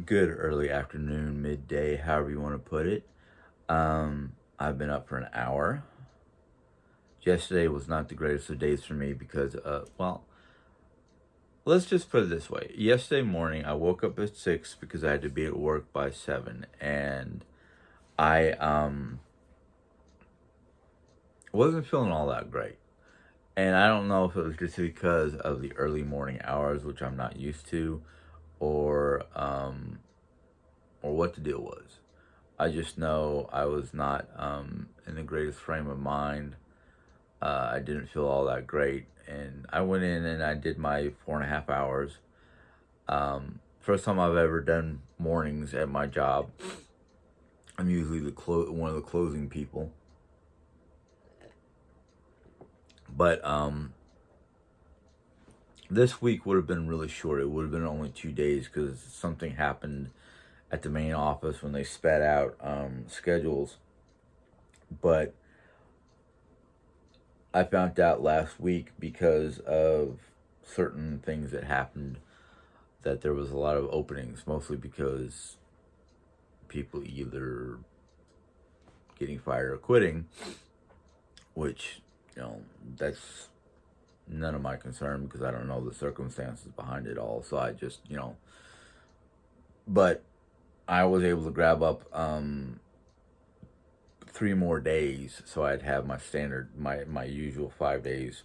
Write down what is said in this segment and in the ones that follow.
Good early afternoon, midday, however you want to put it. I've been up for an hour. Yesterday was not the greatest of days for me because, let's just put it this way. Yesterday morning, I woke up at 6 because I had to be at work by 7, and I wasn't feeling all that great. And I don't know if it was just because of the early morning hours, which I'm not used to, or, or what the deal was. I just know I was not in the greatest frame of mind. I didn't feel all that great, and I went in and I did my 4.5 hours. First time I've ever done mornings at my job. I'm usually one of the closing people, but this week would have been really short. It would have been only 2 days because something happened at the main office when they spat out schedules. But I found out last week because of certain things that happened that there was a lot of openings, mostly because people either getting fired or quitting, which, that's none of my concern because I don't know the circumstances behind it all. So I just, but I was able to grab up 3 more days so I'd have my standard, my usual 5 days.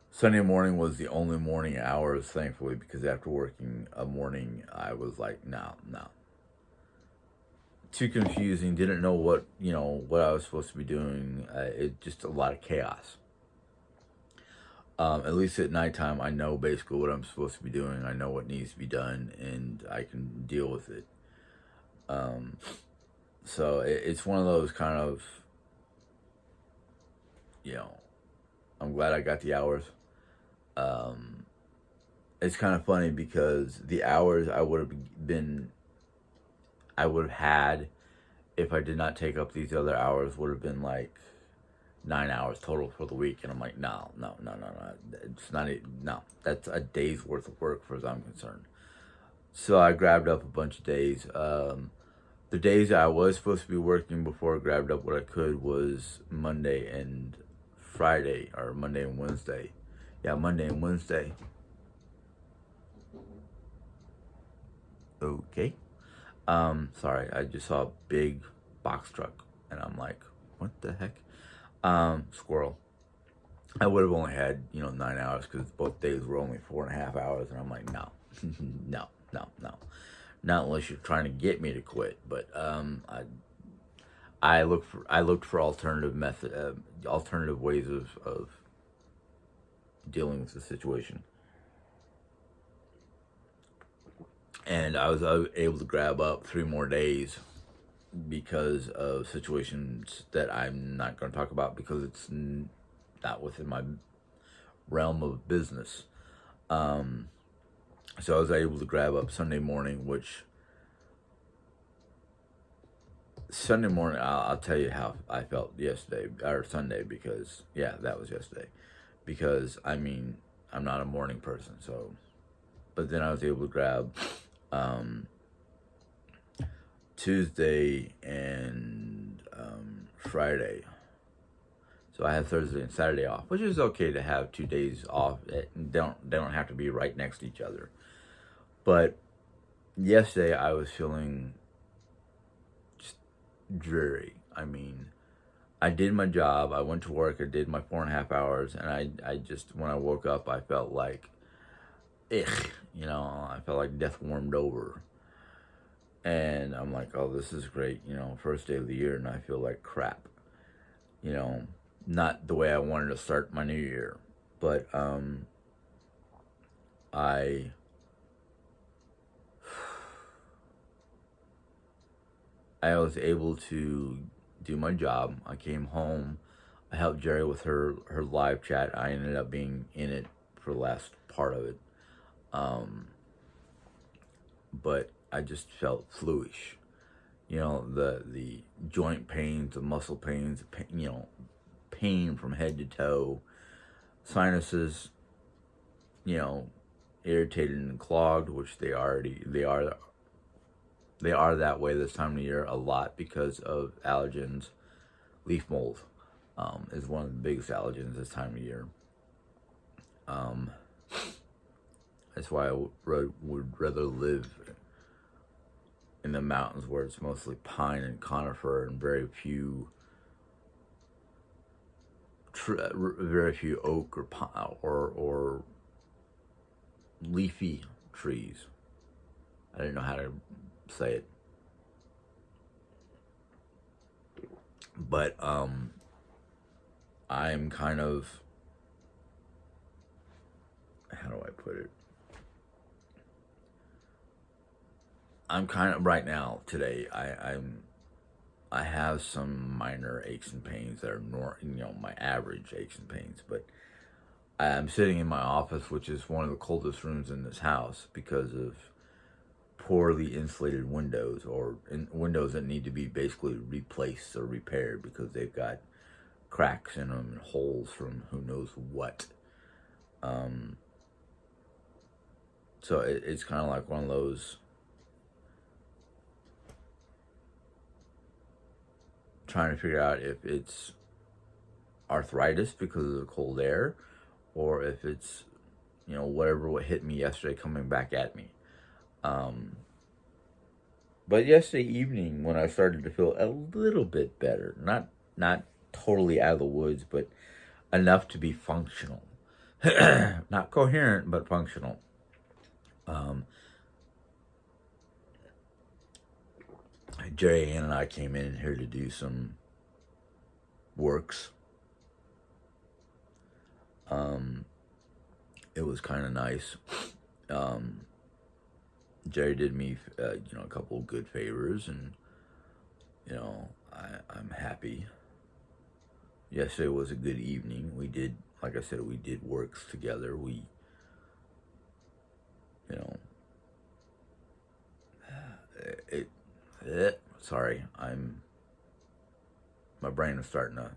Sunday morning was the only morning hours, thankfully, because after working a morning, I was like, no, no. Too confusing. Didn't know what I was supposed to be doing. It just a lot of chaos. At least at nighttime, I know basically what I'm supposed to be doing. I know what needs to be done, and I can deal with it. Um, so it's one of those kind of, you know, I'm glad I got the hours. Um, it's kind of funny because the hours I would have had if I did not take up these other hours would have been like 9 hours total for the week, and I'm like, no, no, no, no, no. It's not no. That's a day's worth of work, as I'm concerned. So I grabbed up a bunch of days. The days I was supposed to be working before I grabbed up what I could was Monday and Friday, or Monday and Wednesday. Yeah, Monday and Wednesday. Okay. Sorry, I just saw a big box truck, and I'm like, what the heck? Squirrel. I would have only had 9 hours because both days were only 4.5 hours, and I'm like, no, no, no, no, not unless you're trying to get me to quit. But I looked for alternative ways of dealing with the situation, and I was able to grab up 3 more days because of situations that I'm not going to talk about because it's not within my realm of business. Um, so I was able to grab up Sunday morning, which Sunday morning I'll tell you how I felt yesterday or Sunday because yeah, that was yesterday because I mean I'm not a morning person, so but then I was able to grab um, Tuesday and Friday. So I have Thursday and Saturday off, which is okay to have 2 days off. They don't have to be right next to each other. But yesterday I was feeling just dreary. I mean, I did my job. I went to work. I did my 4.5 hours, and I just when I woke up, I felt like, ugh, I felt like death warmed over. And I'm like, oh, this is great, first day of the year, and I feel like crap. You know, not the way I wanted to start my new year, but I I was able to do my job. I came home. I helped Jerry with her live chat. I ended up being in it for the last part of it, um, but I just felt fluish. The joint pains, the muscle pains, pain from head to toe, sinuses, you know, irritated and clogged, which they are that way this time of year a lot because of allergens. Leaf mold is one of the biggest allergens this time of year. Um, that's why I would rather live in the mountains where it's mostly pine and conifer and very few oak or leafy trees. I didn't know how to say it, but I'm kind of, how do I put it? I'm kind of right now today. I have some minor aches and pains that are my average aches and pains, but I'm sitting in my office, which is one of the coldest rooms in this house because of poorly insulated windows or windows that need to be basically replaced or repaired because they've got cracks in them and holes from who knows what. So it's kind of like one of those trying to figure out if it's arthritis because of the cold air or if it's, what hit me yesterday coming back at me. But yesterday evening when I started to feel a little bit better, not totally out of the woods, but enough to be functional. Not coherent, but functional. Jerry Ann and I came in here to do some works. It was kind of nice. Jerry did me, a couple of good favors, and I'm happy. Yesterday was a good evening. We did, like I said, we did works together. We, sorry, my brain is starting to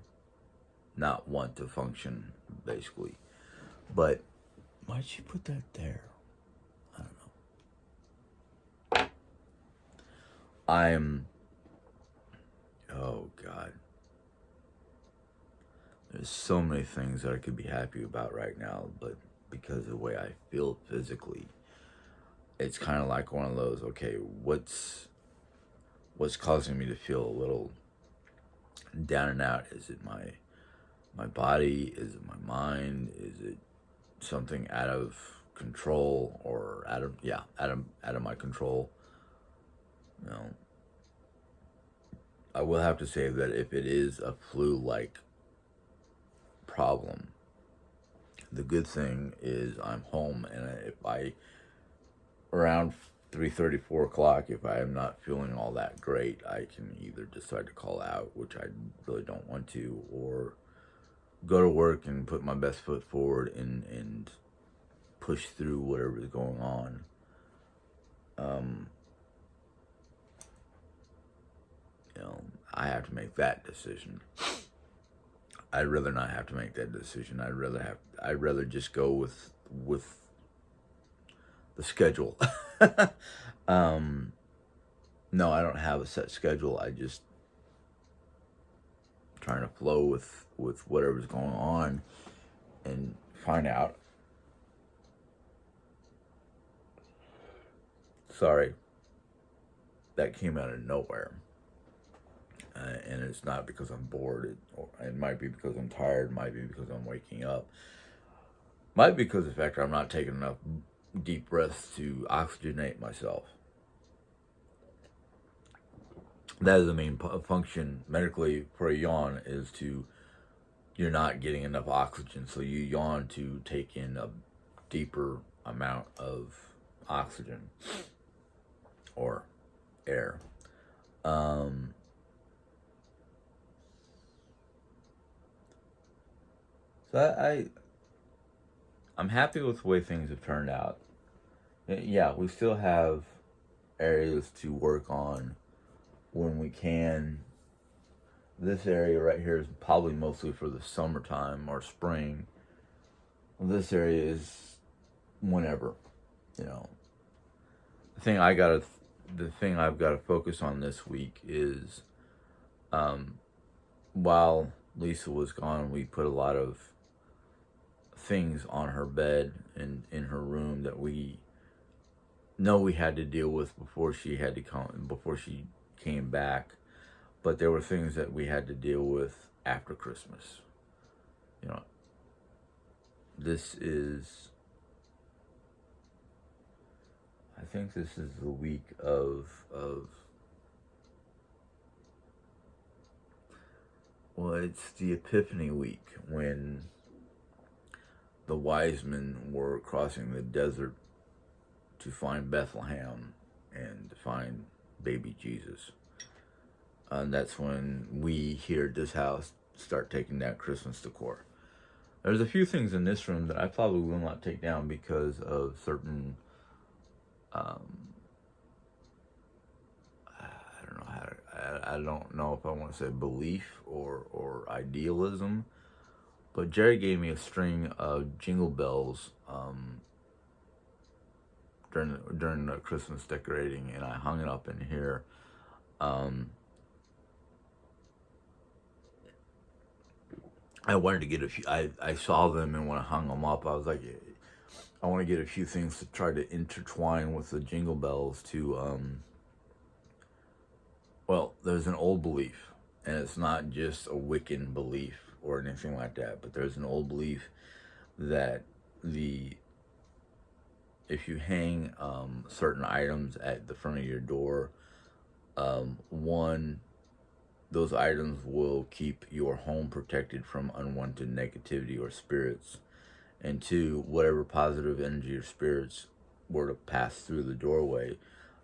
not want to function, basically. But why'd she put that there? I don't know. Oh God. There's so many things that I could be happy about right now, but because of the way I feel physically, it's kind of like one of those, okay, what's causing me to feel a little down and out? Is it my body? Is it my mind? Is it something out of control or out of my control? I will have to say that if it is a flu-like problem, the good thing is I'm home, and if I around 3:30, 4 o'clock, if I am not feeling all that great, I can either decide to call out, which I really don't want to, or go to work and put my best foot forward and push through whatever is going on. I have to make that decision. I'd rather not have to make that decision. I'd rather just go with the schedule. No, I don't have a set schedule. I just trying to flow with whatever's going on and find out. Sorry, that came out of nowhere. And it's not because I'm bored. It might be because I'm tired. It might be because I'm waking up. Might be because of the fact that I'm not taking enough deep breaths to oxygenate myself. That is the main function medically for a yawn, is you're not getting enough oxygen, so you yawn to take in a deeper amount of oxygen or air. So I'm happy with the way things have turned out. Yeah, we still have areas to work on when we can. This area right here is probably mostly for the summertime or spring. This area is whenever. You know, the thing I gotta, the thing I've got to focus on this week is, um, while Lisa was gone, we put a lot of things on her bed and in her room that we know we had to deal with before she had to come, before she came back. But there were things that we had to deal with after Christmas. You know, this is, I think this is the week of well, it's the Epiphany week when the wise men were crossing the desert to find Bethlehem and to find baby Jesus. And that's when we here at this house start taking down Christmas decor. There's a few things in this room that I probably will not take down because of certain, I don't know how to, I don't know if I want to say belief or idealism, but Jerry gave me a string of jingle bells during the Christmas decorating, and I hung it up in here. I wanted to get a few. I saw them, and when I hung them up, I was like, I want to get a few things to try to intertwine with the jingle bells to. Well, there's an old belief, and it's not just a Wiccan belief or anything like that, but there's an old belief that if you hang certain items at the front of your door, one, those items will keep your home protected from unwanted negativity or spirits, and two, whatever positive energy or spirits were to pass through the doorway,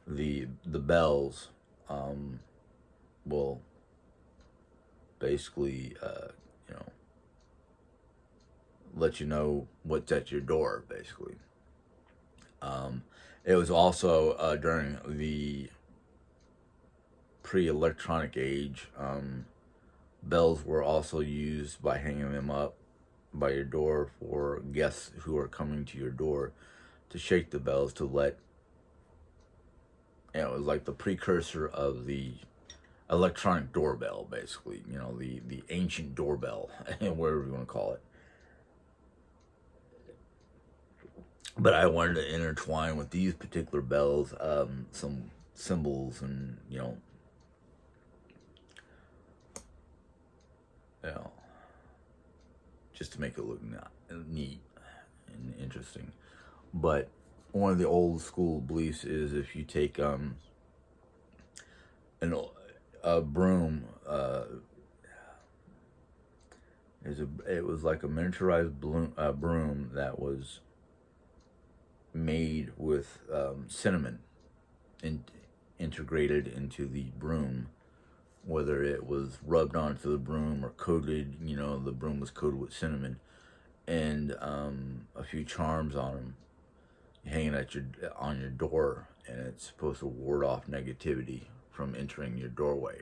the bells will basically you know, let you know what's at your door, basically. It was also during the pre-electronic age. Bells were also used by hanging them up by your door for guests who are coming to your door to shake the bells to let, you know, it was like the precursor of the electronic doorbell, basically, you know, the ancient doorbell, whatever you want to call it. But I wanted to intertwine with these particular bells some symbols and, you know, just to make it look neat and interesting. But one of the old school beliefs is if you take a broom, it was like a miniaturized broom that was made with cinnamon integrated into the broom, whether it was rubbed onto the broom or coated, the broom was coated with cinnamon, and a few charms on them, hanging on your door, and it's supposed to ward off negativity from entering your doorway.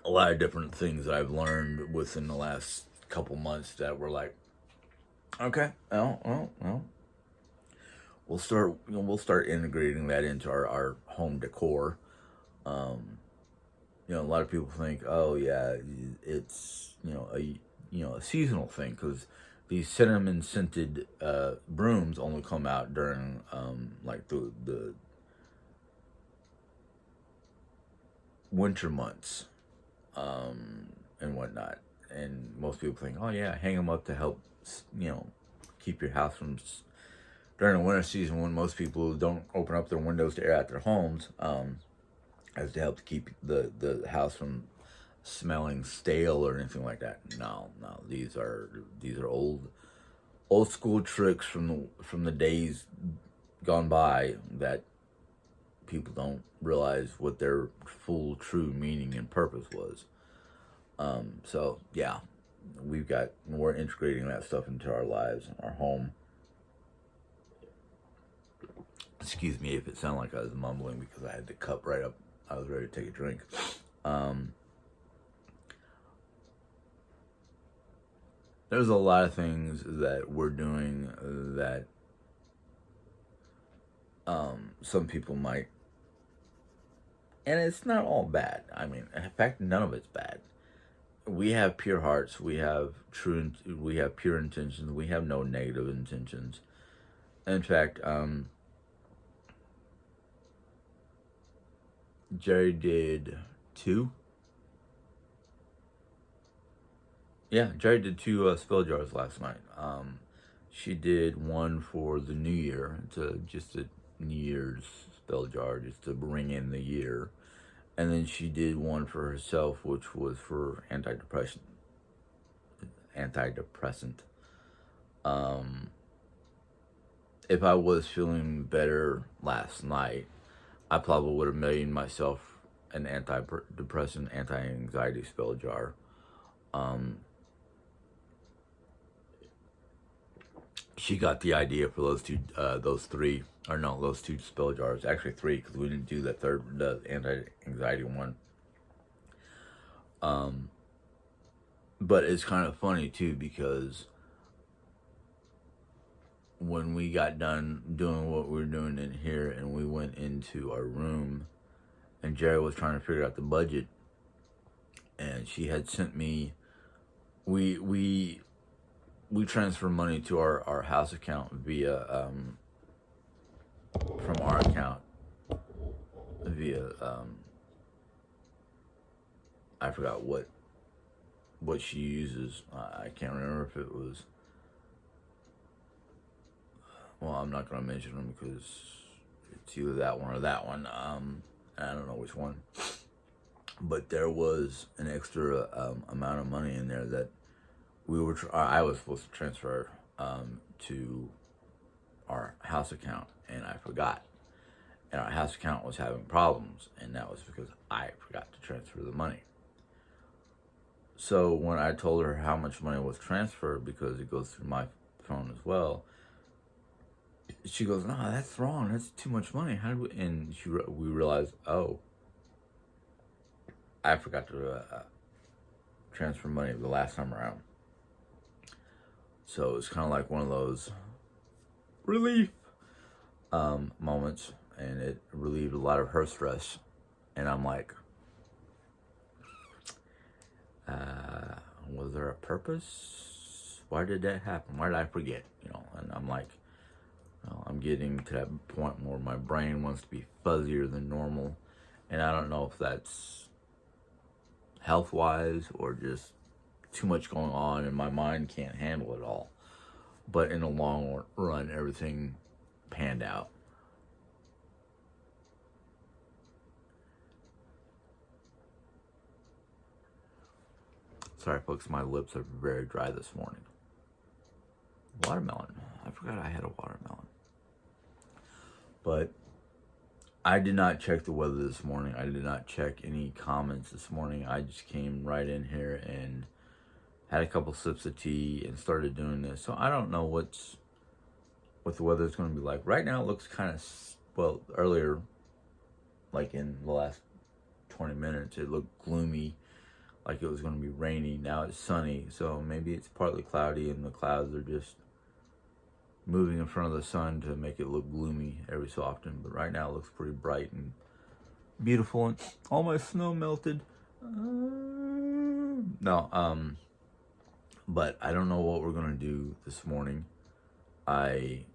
A lot of different things that I've learned within the last couple months that were like, okay, well, we'll start integrating that into our home decor. A lot of people think, oh yeah, it's a seasonal thing because these cinnamon scented brooms only come out during like the winter months and whatnot. And most people think, oh yeah, hang them up to help keep your house from during the winter season when most people don't open up their windows to air out their homes, as to help to keep the house from smelling stale or anything like that. No, these are old school tricks from the days gone by that people don't realize what their full true meaning and purpose was. So yeah, we're integrating that stuff into our lives, our home. Excuse me if it sounded like I was mumbling because I had the cup right up. I was ready to take a drink. there's a lot of things that we're doing that some people might, and it's not all bad. I mean, in fact, none of it's bad. We have pure hearts. We have pure intentions. We have no negative intentions. In fact, Jerry did two. Yeah, Jerry did two spell jars last night. She did one for the new year, to just a New Year's spell jar, just to bring in the year, and then she did one for herself, which was for antidepressant. Antidepressant. Um, if I was feeling better last night, I probably would have made myself an antidepressant, anti-anxiety spell jar. Um, she got the idea for those three, or no, those two spell jars. Actually, three, because we didn't do the anti-anxiety one. Um, but it's kind of funny too, because when we got done doing what we were doing in here, and we went into our room, and Jerry was trying to figure out the budget, and she had sent me. We transfer money to our house account via from our account via I forgot what she uses. I can't remember if it was. Well, I'm not gonna mention them because it's either that one or that one. I don't know which one. But there was an extra amount of money in there that I was supposed to transfer to our house account, and I forgot. And our house account was having problems, and that was because I forgot to transfer the money. So when I told her how much money was transferred, because it goes through my phone as well, she goes, "No, that's wrong. That's too much money. How do we?" And we realized, oh, I forgot to transfer money the last time around. So it's kind of like one of those relief moments, and it relieved a lot of her stress. And I'm like, was there a purpose? Why did that happen? Why did I forget? And I'm like, I'm getting to that point where my brain wants to be fuzzier than normal, and I don't know if that's health-wise or just too much going on, and my mind can't handle it all. But in the long run, everything panned out. Sorry, folks, my lips are very dry this morning. Watermelon. I forgot I had a watermelon. But I did not check the weather this morning. I did not check any comments this morning. I just came right in here and had a couple sips of tea and started doing this. So I don't know what the weather is going to be like. Right now it looks kind of, well, earlier, like in the last 20 minutes, it looked gloomy, like it was going to be rainy. Now it's sunny, so maybe it's partly cloudy and the clouds are just moving in front of the sun to make it look gloomy every so often. But right now it looks pretty bright and beautiful, and all my snow melted. No, but I don't know what we're gonna do this morning. I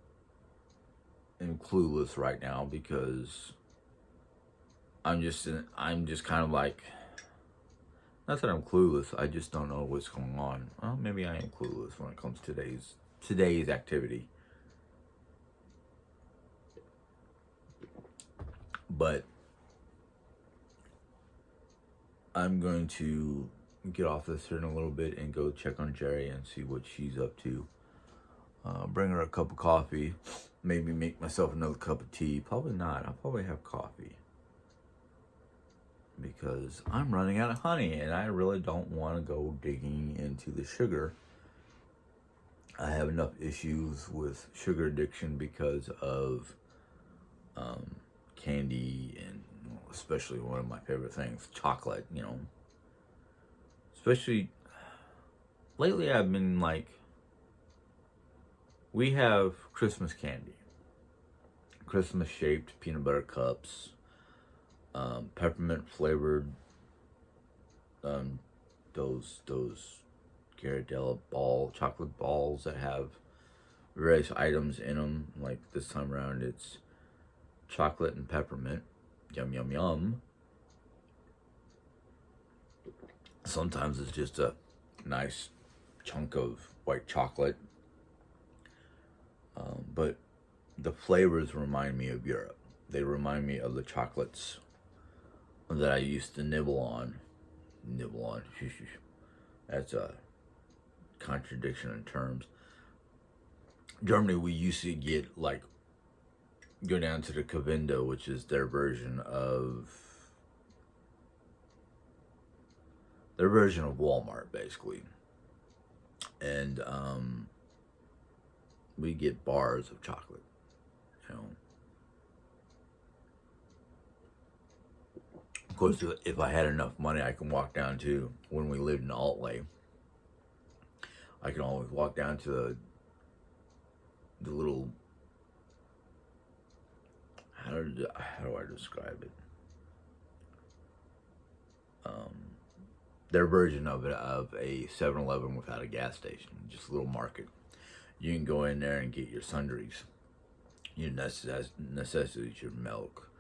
am clueless right now because I'm just kind of like, not that I'm clueless. I just don't know what's going on. Well, maybe I am clueless when it comes to today's activity. But I'm going to get off this here in a little bit and go check on Jerry and see what she's up to. Bring her a cup of coffee. Maybe make myself another cup of tea. Probably not. I'll probably have coffee. Because I'm running out of honey and I really don't want to go digging into the sugar. I have enough issues with sugar addiction because of candy, and especially one of my favorite things, chocolate, especially lately I've been like, we have Christmas candy, Christmas shaped peanut butter cups, peppermint flavored, um, those Ghirardelli chocolate balls that have various items in them. Like this time around, it's chocolate and peppermint. Yum yum yum. Sometimes it's just a nice chunk of white chocolate, but the flavors remind me of Europe. They remind me of the chocolates that I used to nibble on. Nibble on. That's a contradiction in terms. Germany, we used to get like, go down to the Kavinda, which is their version of Walmart, basically, and we get bars of chocolate. You know, of course, if I had enough money, I can walk down to, when we lived in Altley, I can always walk down to the little, how do I describe it? Their version of it, of a 7-Eleven without a gas station, just a little market. You can go in there and get your sundries, your necessities, your milk,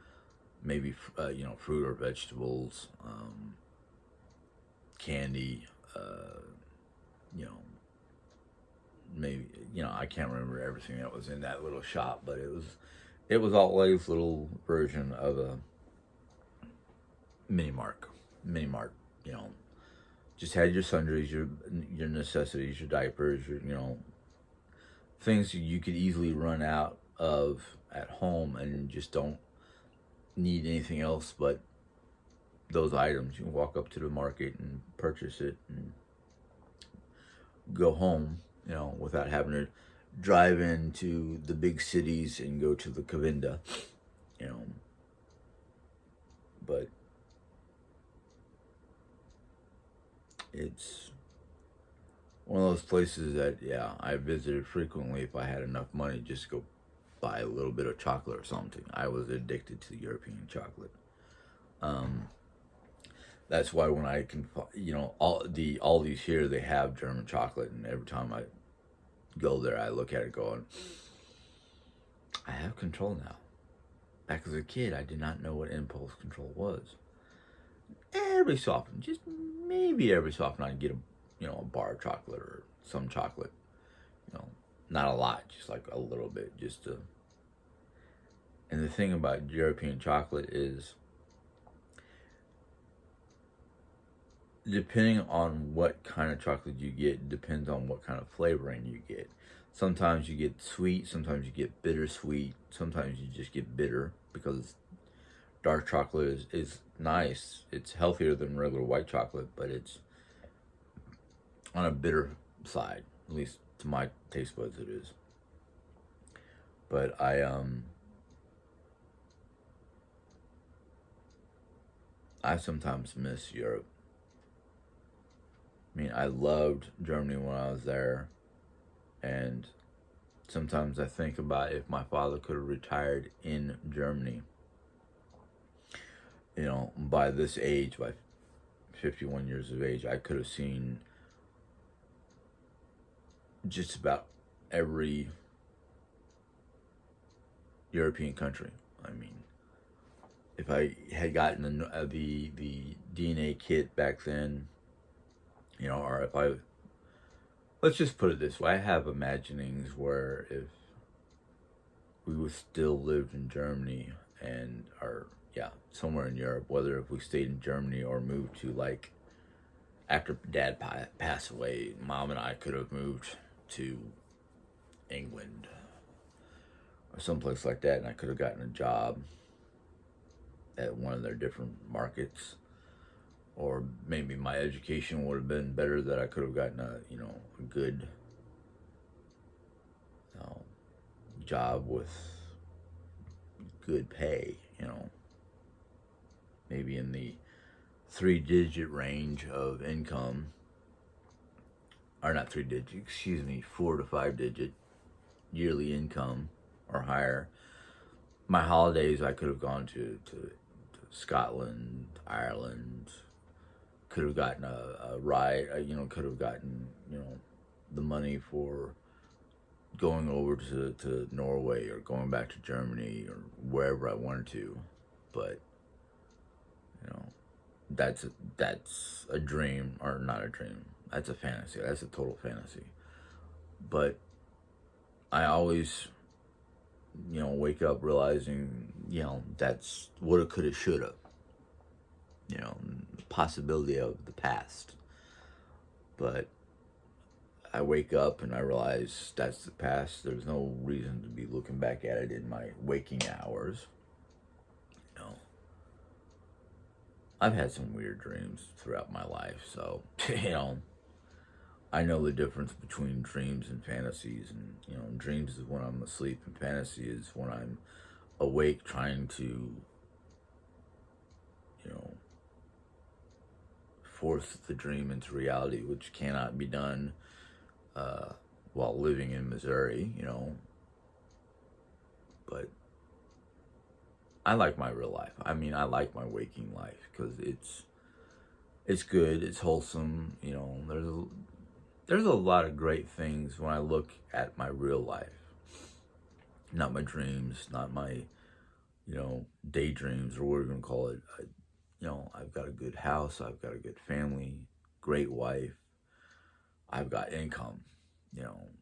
maybe fruit or vegetables, candy, you know, maybe, I can't remember everything that was in that little shop, but it was always little version of a mini mart, you know. Just had your sundries, your necessities, your diapers, your things you could easily run out of at home, and just don't need anything else but those items. You can walk up to the market and purchase it and go home, without having to drive into the big cities and go to the Kavinda, you know. But it's one of those places that, yeah, I visited frequently if I had enough money just to go buy a little bit of chocolate or something. I was addicted to European chocolate. That's why when I can, all these here, they have German chocolate, and every time I go there, I look at it going, I have control now. Back as a kid, I did not know what impulse control was. Every so often, just maybe every so often, I'd get a bar of chocolate or some chocolate. Not a lot, just like a little bit, just to. And the thing about European chocolate is, depending on what kind of chocolate you get, depends on what kind of flavoring you get. Sometimes you get sweet, sometimes you get bittersweet, sometimes you just get bitter, because dark chocolate is nice. It's healthier than regular white chocolate, but it's on a bitter side, at least to my taste buds it is. But I sometimes miss Europe. I mean, I loved Germany when I was there, and sometimes I think about if my father could have retired in Germany, by this age, by 51 years of age, I could have seen just about every European country. I mean, if I had gotten the DNA kit back then, or if let's just put it this way, I have imaginings where if we would still live in Germany and somewhere in Europe, whether if we stayed in Germany or moved to, like, after Dad passed away, Mom and I could have moved to England or someplace like that, and I could have gotten a job at one of their different markets, or maybe my education would have been better, that I could have gotten a good job with good pay, maybe in the 3-digit range of income, or not 3 digit, excuse me, 4 to 5 digit yearly income or higher. My holidays, I could have gone to Scotland, Ireland, could have gotten a ride, could have gotten, the money for going over to Norway or going back to Germany or wherever I wanted to. But, you know, that's that's a dream, or not a dream. That's a fantasy. That's a total fantasy. But I always, wake up realizing, that's what it could have, should have. Possibility of the past. But I wake up and I realize that's the past. There's no reason to be looking back at it in my waking hours. You know, I've had some weird dreams throughout my life, so I know the difference between dreams and fantasies. And dreams is when I'm asleep, and fantasy is when I'm awake, trying to you know force the dream into reality, which cannot be done while living in Missouri. But I like my real life. I mean, I like my waking life because it's good, it's wholesome. There's a lot of great things when I look at my real life, not my dreams, not my daydreams, or what we're gonna call it. I've got a good house, I've got a good family, great wife, I've got income.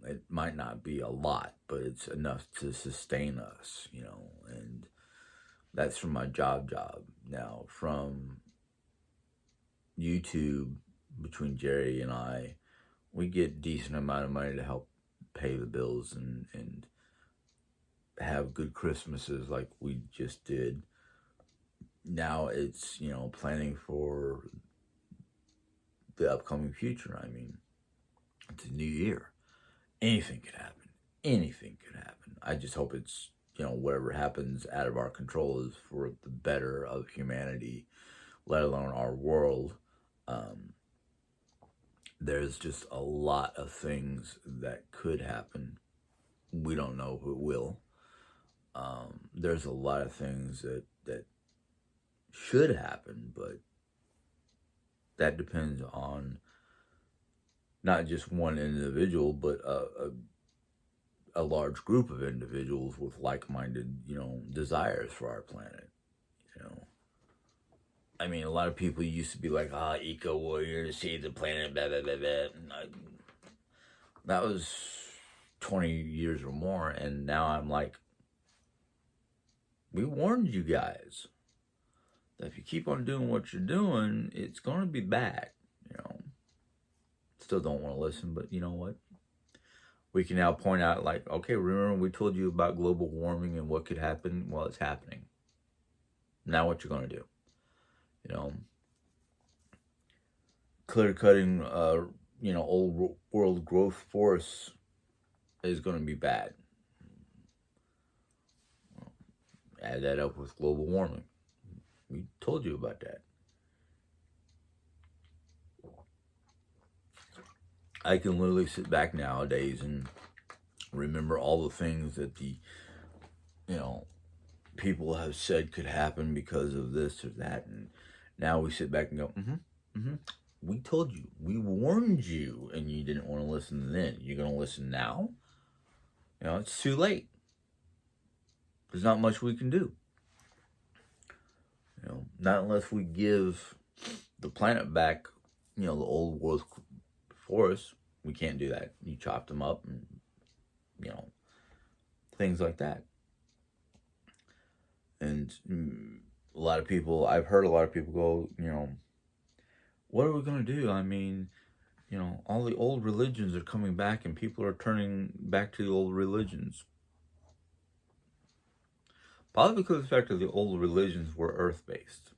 It might not be a lot, but it's enough to sustain us. And that's from my job. Now, from YouTube, between Jerry and I, we get decent amount of money to help pay the bills and have good Christmases like we just did. Now it's, planning for the upcoming future. I mean, it's a new year. Anything could happen. Anything could happen. I just hope it's, whatever happens out of our control is for the better of humanity, let alone our world. There's just a lot of things that could happen. We don't know who will. There's a lot of things that should happen, but that depends on not just one individual, but a large group of individuals with like-minded, desires for our planet. I mean, a lot of people used to be like, eco warrior to save the planet, blah blah blah blah. That was 20 years or more, and now I'm like, we warned you guys that if you keep on doing what you're doing, it's going to be bad. Still don't want to listen, but you know what? We can now point out, like, okay, remember we told you about global warming and what could happen? Well, it's happening. Now what you're going to do? Clear cutting, old world growth forests is going to be bad. Add that up with global warming. We told you about that. I can literally sit back nowadays and remember all the things that the, people have said could happen because of this or that. And now we sit back and go, we told you, we warned you, and you didn't want to listen then. You're going to listen now? It's too late. There's not much we can do. Not unless we give the planet back, the old world forests. We can't do that. You chopped them up and, things like that. And I've heard a lot of people go, what are we going to do? I mean, all the old religions are coming back and people are turning back to the old religions. Probably because of the fact that the old religions were earth-based.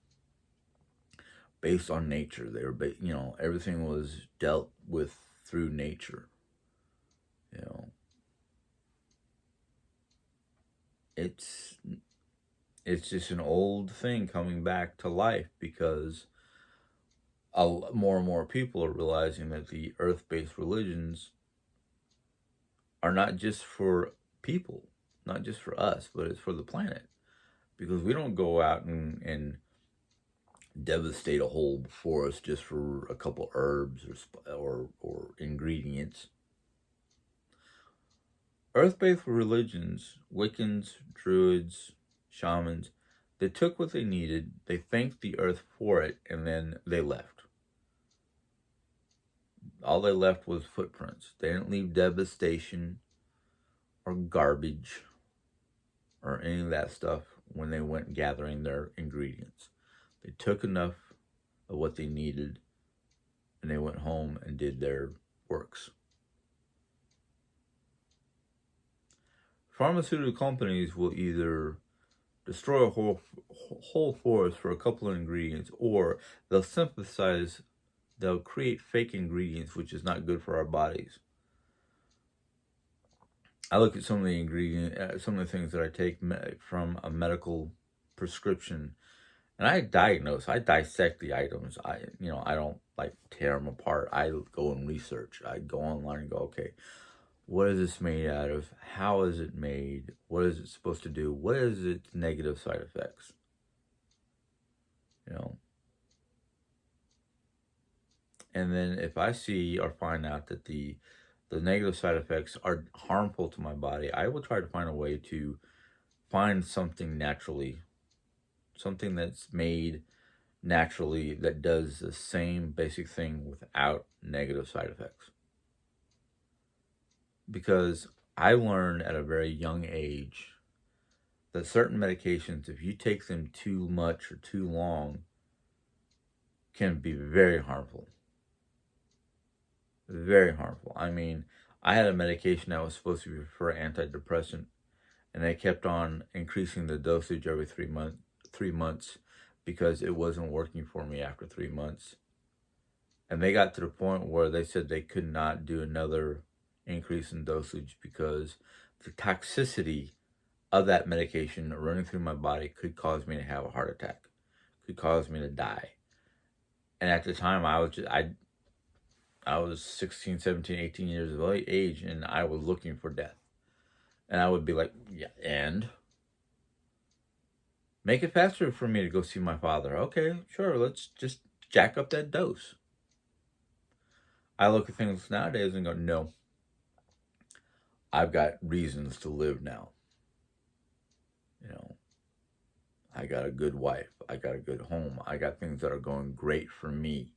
Based on nature. They were, everything was dealt with through nature. It's just an old thing coming back to life because more and more people are realizing that the earth-based religions are not just for people, not just for us, but it's for the planet. Because we don't go out and devastate a whole forest just for a couple herbs or ingredients. Earth-based religions, Wiccans, Druids, shamans, they took what they needed, they thanked the earth for it, and then they left. All they left was footprints. They didn't leave devastation or garbage or any of that stuff when they went gathering their ingredients. They took enough of what they needed and they went home and did their works. Pharmaceutical companies will either destroy a whole forest for a couple of ingredients, or they'll create fake ingredients, which is not good for our bodies. I look at some of the some of the things that I take from a medical prescription, and I dissect the items. I don't like tear them apart. I go and research. I go online and go, okay, what is this made out of? How is it made? What is it supposed to do? What is its negative side effects? And then if I see or find out that the negative side effects are harmful to my body, I will try to find a way to find something naturally, something that's made naturally that does the same basic thing without negative side effects. Because I learned at a very young age that certain medications, if you take them too much or too long, can be very harmful. Very harmful. I mean, I had a medication that was supposed to be for antidepressant, and they kept on increasing the dosage every 3 months because it wasn't working for me after 3 months. And they got to the point where they said they could not do another increase in dosage because the toxicity of that medication running through my body could cause me to have a heart attack, could cause me to die. And at the time, I was 16, 17, 18 years of age, and I was looking for death. And I would be like, yeah, and make it faster for me to go see my father. Okay, sure, let's just jack up that dose. I look at things nowadays and go, no, I've got reasons to live now. I got a good wife. I got a good home. I got things that are going great for me.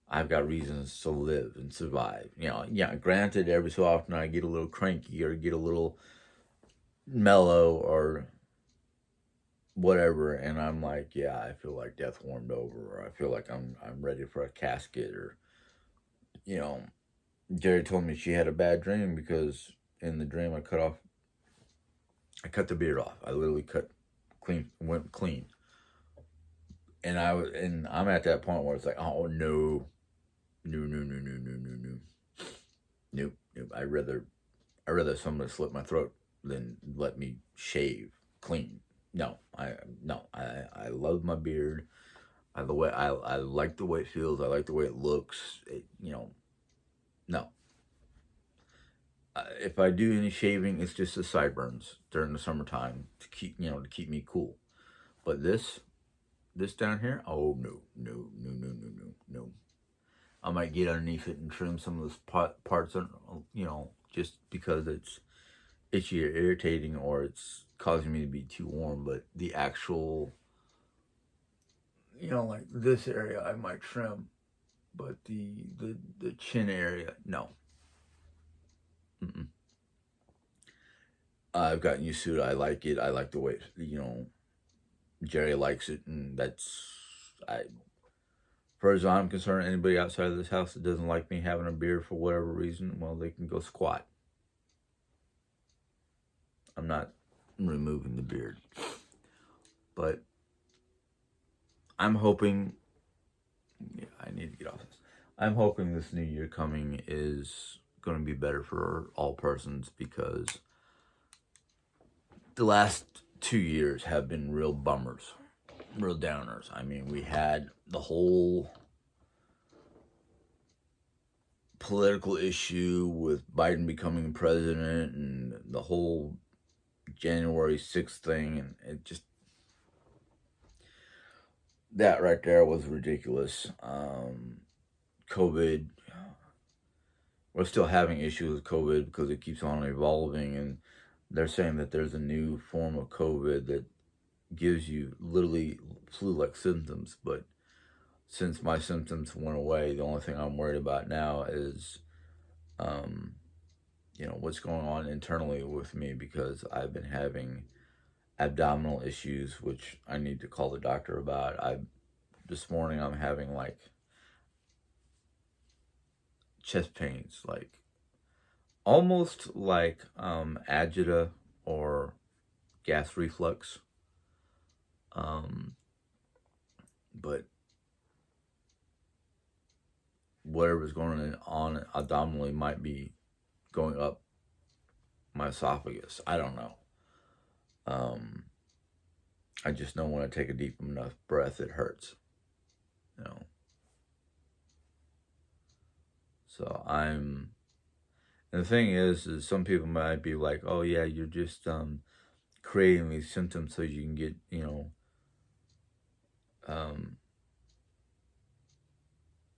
I've got reasons to live and survive. Yeah, granted, every so often I get a little cranky or get a little mellow or whatever, and I'm like, yeah, I feel like death warmed over, or I feel like I'm ready for a casket, or Jerry told me she had a bad dream because in the dream I cut the beard off. I literally went clean. And I'm at that point where it's like, oh no. Nope. I'd rather somebody slit my throat than let me shave clean. I love my beard. I like the way it feels. I like the way it looks. No. If I do any shaving, it's just the sideburns during the summertime to keep me cool. But this down here, oh no. I might get underneath it and trim some of those parts, just because it's itchy or irritating, or it's causing me to be too warm. But the actual, like this area, I might trim, but the chin area, no. Mm-mm. I've gotten used to it. I like it. I like the way Jerry likes it, and as far as I'm concerned, anybody outside of this house that doesn't like me having a beard for whatever reason, well, they can go squat. I'm not removing the beard. But I'm hoping, I need to get off this. I'm hoping this new year coming is going to be better for all persons, because the last 2 years have been real bummers, real downers. I mean, we had the whole political issue with Biden becoming president and the whole January 6th thing, and it just, that right there was ridiculous. COVID, we're still having issues with COVID because it keeps on evolving, and they're saying that there's a new form of COVID that gives you literally flu-like symptoms. But since my symptoms went away, the only thing I'm worried about now is, um, what's going on internally with me, because I've been having abdominal issues, which I need to call the doctor about. This morning I'm having like chest pains, like almost like agita or gas reflux. Um, but whatever's going on abdominally might be going up my esophagus. I don't know. Um, I just know when I take a deep enough breath, it hurts. You know. So and the thing is some people might be like, "Oh yeah, you're just creating these symptoms so you can get, um,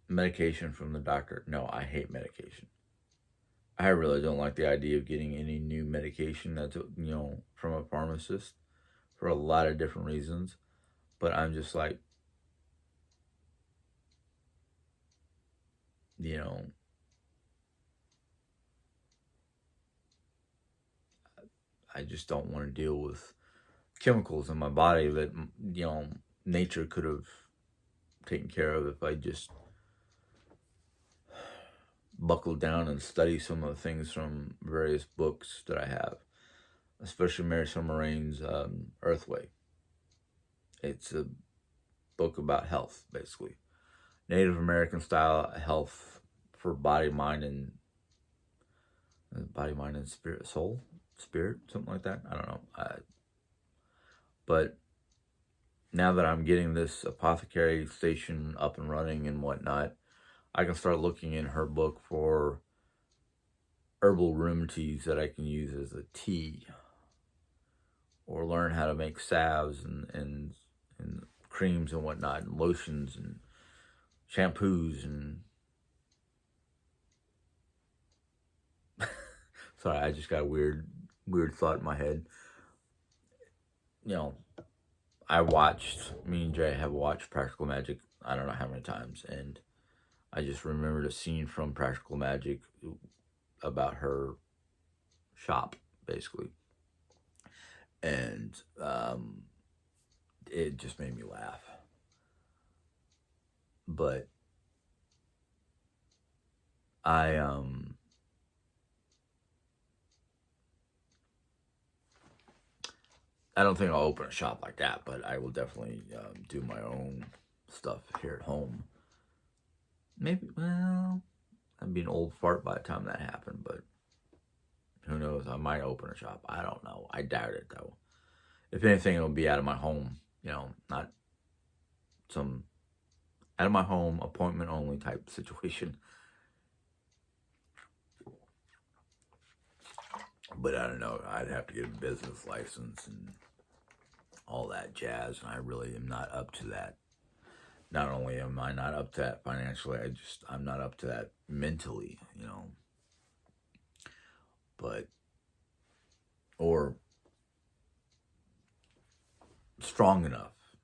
medication from the doctor." No, I hate medication. I really don't like the idea of getting any new medication that's, from a pharmacist, for a lot of different reasons. But I'm just like, you know, I just don't want to deal with chemicals in my body that, nature could have taken care of if I just buckle down and study some of the things from various books that I have, especially Mary Summer-Rain's Earthway. It's a book about health, basically. Native American style health for body, mind, and spirit, spirit, something like that. I don't know. But now that I'm getting this apothecary station up and running and whatnot, I can start looking in her book for herbal remedies that I can use as a tea, or learn how to make salves and creams and whatnot, and lotions and shampoos and sorry, I just got a weird thought in my head. You know, me and Jay have watched Practical Magic, I don't know how many times, and I just remembered a scene from Practical Magic about her shop, basically. And it just made me laugh. But I don't think I'll open a shop like that, but I will definitely do my own stuff here at home. Maybe, well, I'd be an old fart by the time that happened, but who knows? I might open a shop. I don't know. I doubt it, though. If anything, it'll be out of my home, not some out of my home, appointment only type situation. But I don't know. I'd have to get a business license and all that jazz, and I really am not up to that. Not only am I not up to that financially, I'm not up to that mentally, but or strong enough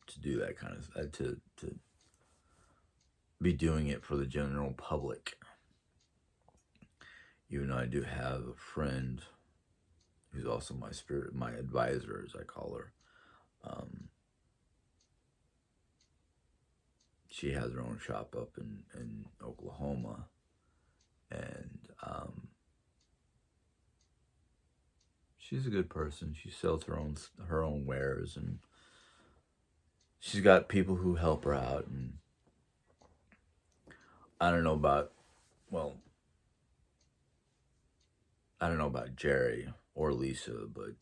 to do that kind of to be doing it for the general public. Even though I do have a friend who's also my advisor, as I call her. She has her own shop up in Oklahoma, and she's a good person. She sells her own wares, and she's got people who help her out. And I don't know about Jerry or Lisa, but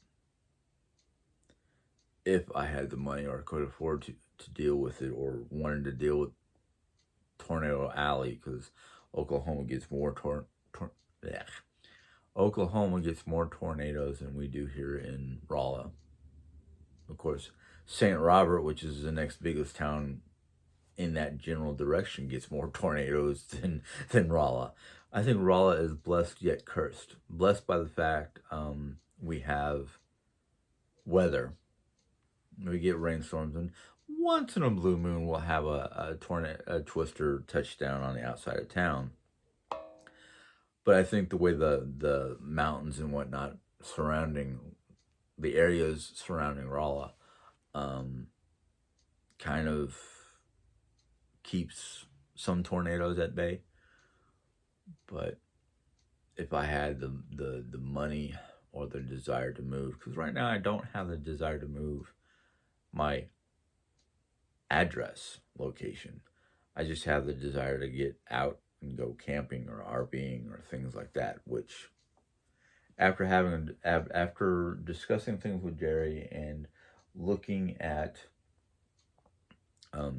if I had the money or could afford to deal with it, or wanted to deal with Tornado Alley, because Oklahoma gets more blech. Oklahoma gets more tornadoes than we do here in Rolla. Of course, St. Robert, which is the next biggest town in that general direction, gets more tornadoes than Rolla. I think Rolla is blessed yet cursed. Blessed by the fact we have weather. We get rainstorms, and once in a blue moon, we'll have a twister touchdown on the outside of town. But I think the way the mountains and whatnot surrounding the areas surrounding Rolla kind of keeps some tornadoes at bay. But if I had the money or the desire to move, because right now I don't have the desire to move my address location. I just have the desire to get out and go camping or RVing or things like that, which after discussing things with Jerry and looking at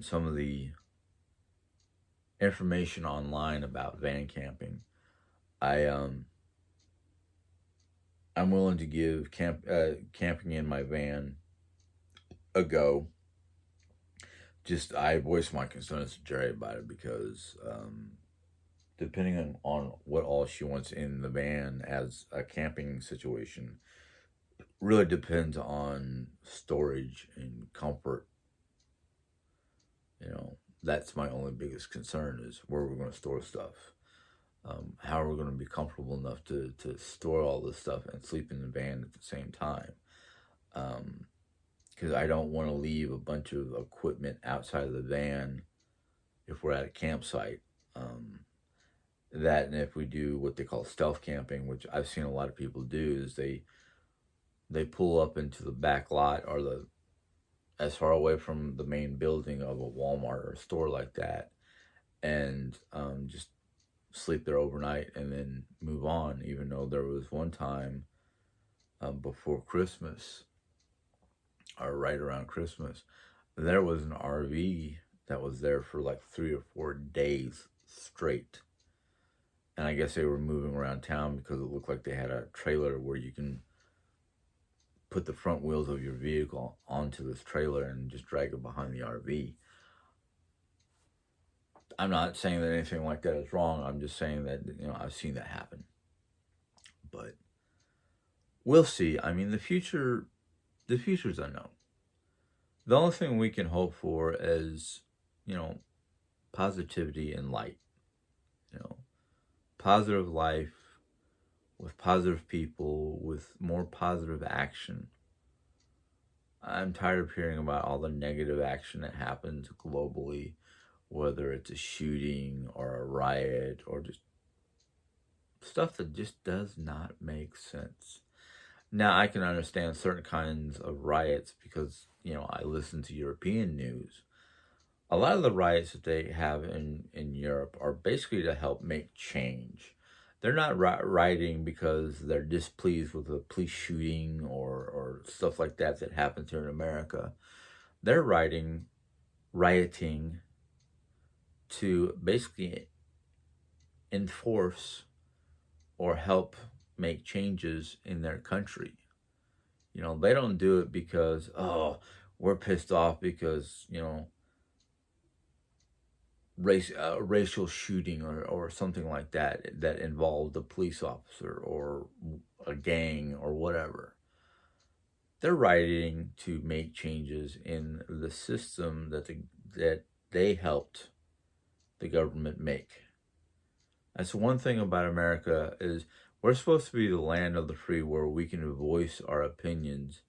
some of the information online about van camping, I'm willing to give camping in my van a go. Just I voiced my concerns to Jerry about it because depending on what all she wants in the van as a camping situation really depends on storage and comfort. That's my only biggest concern is where we're going to store stuff. How are we going to be comfortable enough to store all this stuff and sleep in the van at the same time? Because I don't want to leave a bunch of equipment outside of the van if we're at a campsite. That, and if we do what they call stealth camping, which I've seen a lot of people do, is they pull up into the back lot or as far away from the main building of a Walmart or a store like that, and just sleep there overnight and then move on. Even though there was one time before Christmas, or right around Christmas, there was an RV that was there for like 3 or 4 days straight. And I guess they were moving around town because it looked like they had a trailer where you can put the front wheels of your vehicle onto this trailer and just drag it behind the RV. I'm not saying that anything like that is wrong. I'm just saying that, I've seen that happen. But we'll see. I mean, the future's unknown. The only thing we can hope for is, positivity and light. Positive life with positive people, with more positive action. I'm tired of hearing about all the negative action that happens globally, whether it's a shooting or a riot or just stuff that just does not make sense. Now, I can understand certain kinds of riots because, I listen to European news. A lot of the riots that they have in Europe are basically to help make change. They're not rioting because they're displeased with a police shooting or stuff like that happens here in America. They're rioting to basically enforce or help make changes in their country. They don't do it because, we're pissed off because, racial shooting or something like that involved a police officer or a gang or whatever. They're rioting to make changes in the system that they helped the government make. That's one thing about America is we're supposed to be the land of the free, where we can voice our opinions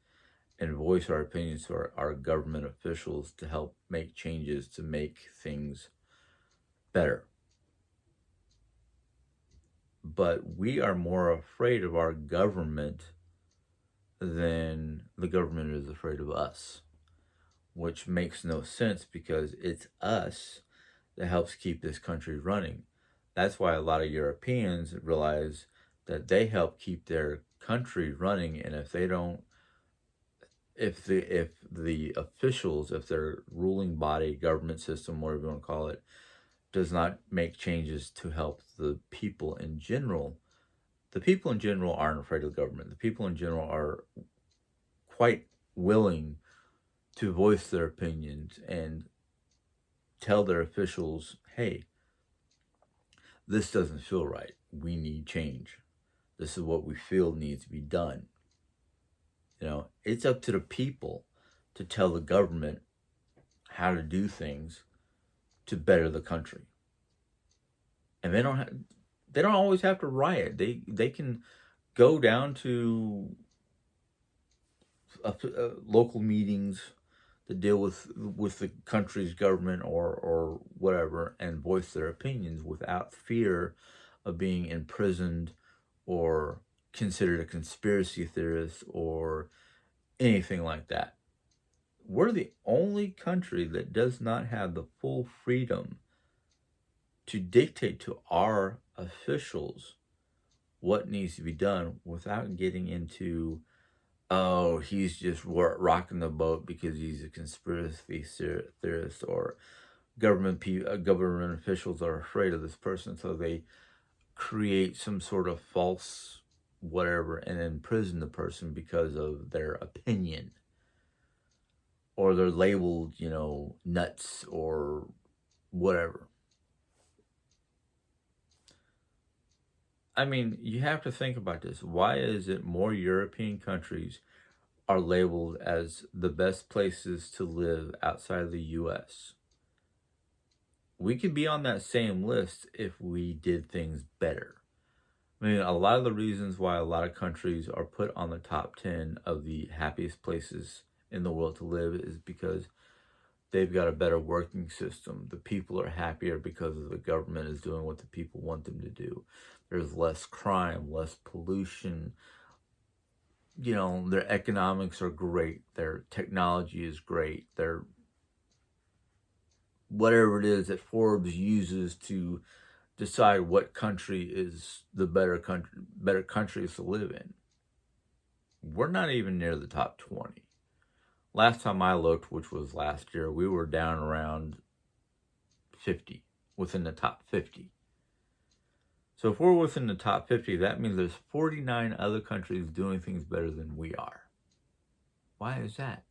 to our government officials to help make changes to make things better. But we are more afraid of our government than the government is afraid of us, which makes no sense because it's us that helps keep this country running. That's why a lot of Europeans realize that they help keep their country running, and if the officials, if their ruling body, government system, whatever you want to call it, does not make changes to help the people in general, the people in general aren't afraid of the government. The people in general are quite willing to voice their opinions and tell their officials, hey, this doesn't feel right. We need change. This is what we feel needs to be done. It's up to the people to tell the government how to do things to better the country. And they don't always have to riot. They can go down to local meetings to deal with the country's government or whatever and voice their opinions without fear of being imprisoned or considered a conspiracy theorist or anything like that. We're the only country that does not have the full freedom to dictate to our officials what needs to be done without getting into, oh, he's just rocking the boat because he's a conspiracy theorist, or government officials are afraid of this person, so they create some sort of false whatever and imprison the person because of their opinion, or they're labeled, nuts or whatever. I mean, you have to think about this. Why is it more European countries are labeled as the best places to live outside of the US? We could be on that same list if we did things better. I mean, a lot of the reasons why a lot of countries are put on the top 10 of the happiest places in the world to live is because they've got a better working system. The people are happier because the government is doing what the people want them to do. There's less crime, less pollution. Their economics are great. Their technology is great. Their whatever it is that Forbes uses to decide what country is the better countries to live in. We're not even near the top 20. Last time I looked, which was last year, we were down around 50, within the top 50. So if we're within the top 50, that means there's 49 other countries doing things better than we are. Why is that?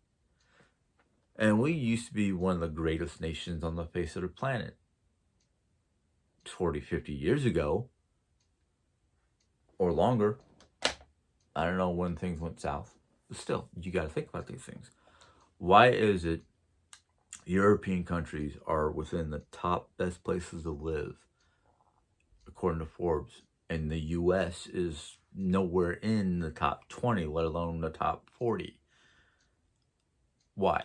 And we used to be one of the greatest nations on the face of the planet 40, 50 years ago, or longer. I don't know when things went south. But still, you got to think about these things. Why is it European countries are within the top best places to live, according to Forbes, and the US is nowhere in the top 20, let alone the top 40? Why?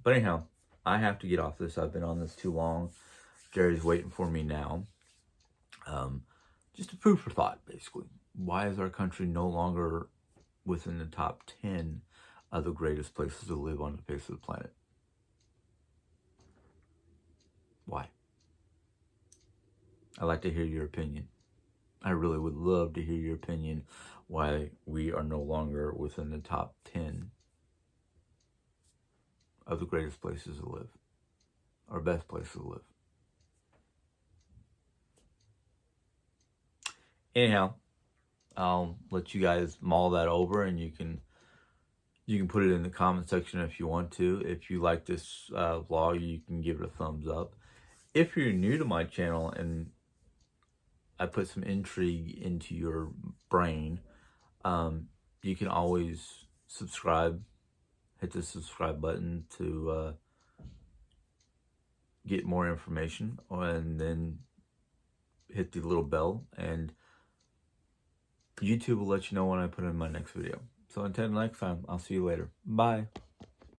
But anyhow, I have to get off this. I've been on this too long. Gary's waiting for me now. Just a food for thought, basically. Why is our country no longer within the top 10 of the greatest places to live on the face of the planet? Why? I'd like to hear your opinion. I really would love to hear your opinion why we are no longer within the top 10 of the greatest places to live, or best places to live. Anyhow, I'll let you guys mull that over, and you can put it in the comment section if you want to. If you like this vlog, you can give it a thumbs up. If you're new to my channel and I put some intrigue into your brain, you can always subscribe. Hit the subscribe button to get more information, and then hit the little bell, and YouTube will let you know when I put in my next video. So until next time, I'll see you later. Bye.